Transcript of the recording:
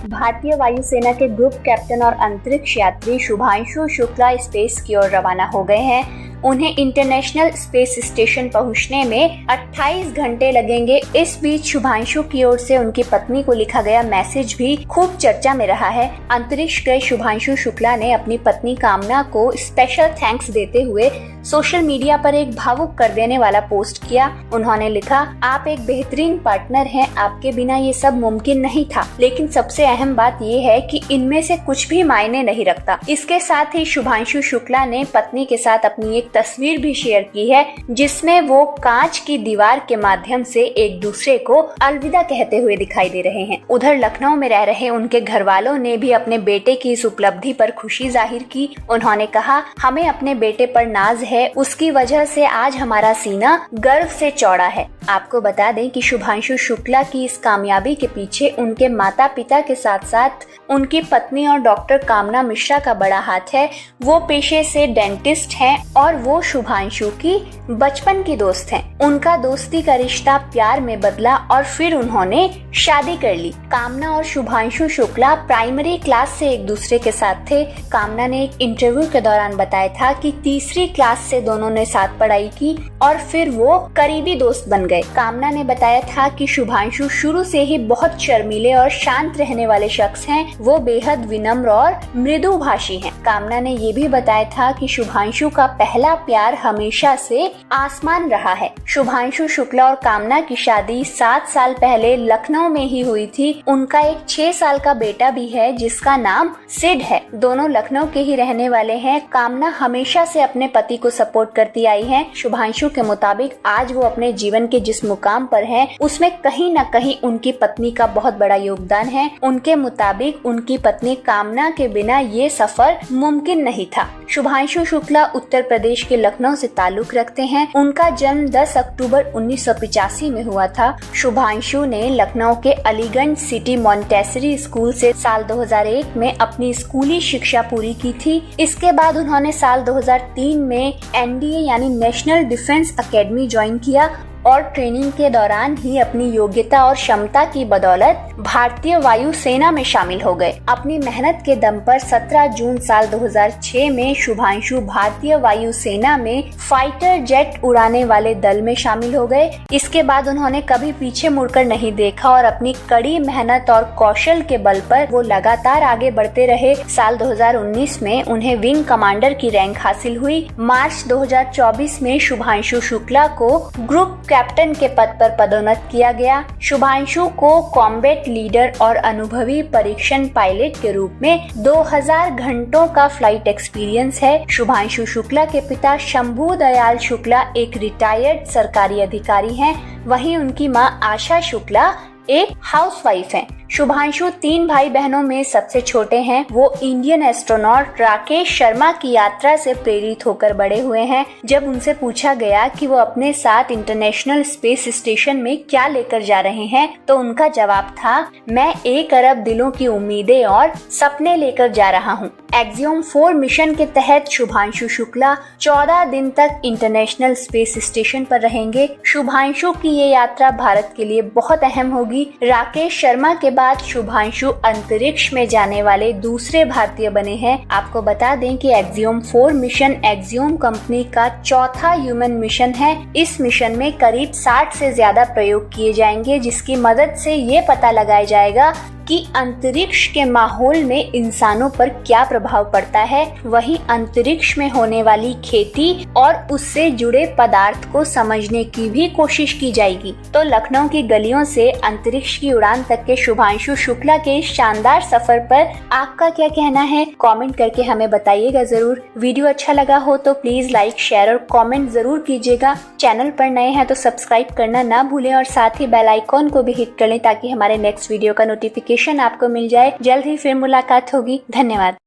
भारतीय वायुसेना के ग्रुप कैप्टन और अंतरिक्ष यात्री शुभांशु शुक्ला स्पेस की ओर रवाना हो गए हैं। उन्हें इंटरनेशनल स्पेस स्टेशन पहुंचने में 28 घंटे लगेंगे। इस बीच शुभांशु की ओर से उनकी पत्नी को लिखा गया मैसेज भी खूब चर्चा में रहा है। अंतरिक्ष गए शुभांशु शुक्ला ने अपनी पत्नी कामना को स्पेशल थैंक्स देते हुए सोशल मीडिया पर एक भावुक कर देने वाला पोस्ट किया। उन्होंने लिखा, आप एक बेहतरीन पार्टनर हैं, आपके बिना ये सब मुमकिन नहीं था, लेकिन सबसे अहम बात ये है कि इनमें से कुछ भी मायने नहीं रखता। इसके साथ ही शुभांशु शुक्ला ने पत्नी के साथ अपनी एक तस्वीर भी शेयर की है, जिसमें वो कांच की दीवार के माध्यम से एक दूसरे को अलविदा कहते हुए दिखाई दे रहे हैं। उधर लखनऊ में रह रहे उनके घर वालों ने भी अपने बेटे की इस उपलब्धि पर खुशी जाहिर की। उन्होंने कहा, हमें अपने बेटे पर नाज है, उसकी वजह से आज हमारा सीना गर्व से चौड़ा है। आपको बता दें कि शुभांशु शुक्ला की इस कामयाबी के पीछे उनके माता पिता के साथ साथ उनकी पत्नी और डॉक्टर कामना मिश्रा का बड़ा हाथ है। वो पेशे से डेंटिस्ट हैं और वो शुभांशु की बचपन की दोस्त हैं। उनका दोस्ती का रिश्ता प्यार में बदला और फिर उन्होंने शादी कर ली। कामना और शुभांशु शुक्ला प्राइमरी क्लास से एक दूसरे के साथ थे। कामना ने एक इंटरव्यू के दौरान बताया था कि तीसरी क्लास से दोनों ने साथ पढ़ाई की और फिर वो करीबी दोस्त बन गए। कामना ने बताया था कि शुभांशु शुरू से ही बहुत शर्मीले और शांत रहने वाले शख्स हैं। वो बेहद विनम्र और मृदुभाषी हैं। कामना ने ये भी बताया था कि शुभांशु का पहला प्यार हमेशा से आसमान रहा है। शुभांशु शुक्ला और कामना की शादी 7 साल पहले लखनऊ में ही हुई थी। उनका एक 6 साल का बेटा भी है जिसका नाम सिड है। दोनों लखनऊ के ही रहने वाले हैं। कामना हमेशा से अपने पति को सपोर्ट करती आई है। शुभांशु के मुताबिक आज वो अपने जीवन के जिस मुकाम पर हैं, उसमें कहीं न कहीं उनकी पत्नी का बहुत बड़ा योगदान है। उनके मुताबिक उनकी पत्नी कामना के बिना ये सफर मुमकिन नहीं था। शुभांशु शुक्ला उत्तर प्रदेश के लखनऊ से ताल्लुक रखते हैं। उनका जन्म 10 अक्टूबर 1985 में हुआ था। शुभांशु ने लखनऊ के अलीगंज सिटी मॉन्टेसरी स्कूल से साल 2001 में अपनी स्कूली शिक्षा पूरी की थी। इसके बाद उन्होंने साल 2003 में NDA यानी नेशनल डिफेंस एकेडमी ज्वाइन किया और ट्रेनिंग के दौरान ही अपनी योग्यता और क्षमता की बदौलत भारतीय वायुसेना में शामिल हो गए। अपनी मेहनत के दम पर 17 जून साल 2006 में शुभांशु भारतीय वायुसेना में फाइटर जेट उड़ाने वाले दल में शामिल हो गए। इसके बाद उन्होंने कभी पीछे मुड़कर नहीं देखा और अपनी कड़ी मेहनत और कौशल के बल पर वो लगातार आगे बढ़ते रहे। साल 2019 में उन्हें विंग कमांडर की रैंक हासिल हुई। मार्च 2024 में शुभांशु शुक्ला को ग्रुप कैप्टन के पद पर पदोन्नत किया गया। शुभांशु को कॉम्बैट लीडर और अनुभवी परीक्षण पायलट के रूप में 2000 घंटों का फ्लाइट एक्सपीरियंस है। शुभांशु शुक्ला के पिता शंभू दयाल शुक्ला एक रिटायर्ड सरकारी अधिकारी हैं। वहीं उनकी मां आशा शुक्ला एक हाउसवाइफ हैं। शुभांशु 3 भाई बहनों में सबसे छोटे हैं। वो इंडियन एस्ट्रोनॉट राकेश शर्मा की यात्रा से प्रेरित होकर बड़े हुए हैं। जब उनसे पूछा गया कि वो अपने साथ इंटरनेशनल स्पेस स्टेशन में क्या लेकर जा रहे हैं, तो उनका जवाब था, मैं 1 अरब दिलों की उम्मीदें और सपने लेकर जा रहा हूँ। एक्सियोम 4 मिशन के तहत शुभांशु शुक्ला 14 दिन तक इंटरनेशनल स्पेस स्टेशन पर रहेंगे। शुभांशु की ये यात्रा भारत के लिए बहुत अहम होगी। राकेश शर्मा के बाद शुभांशु अंतरिक्ष में जाने वाले दूसरे भारतीय बने हैं। आपको बता दें कि एक्सियोम 4 मिशन एक्सियोम कंपनी का चौथा ह्यूमन मिशन है। इस मिशन में करीब 60 से ज्यादा प्रयोग किए जाएंगे, जिसकी मदद से ये पता लगाया जाएगा कि अंतरिक्ष के माहौल में इंसानों पर क्या प्रभाव पड़ता है। वहीं अंतरिक्ष में होने वाली खेती और उससे जुड़े पदार्थ को समझने की भी कोशिश की जाएगी। तो लखनऊ की गलियों से अंतरिक्ष की उड़ान तक के शुभांशु शुक्ला के शानदार सफर पर आपका क्या कहना है, कमेंट करके हमें बताइएगा जरूर। वीडियो अच्छा लगा हो तो प्लीज लाइक, शेयर और कमेंट जरूर कीजिएगा। चैनल पर नए हैं तो सब्सक्राइब करना ना भूलें और साथ ही बेल आइकॉन को भी हिट कर लें ताकि हमारे नेक्स्ट वीडियो का नोटिफिकेशन आपको मिल जाए। जल्द ही फिर मुलाकात होगी। धन्यवाद।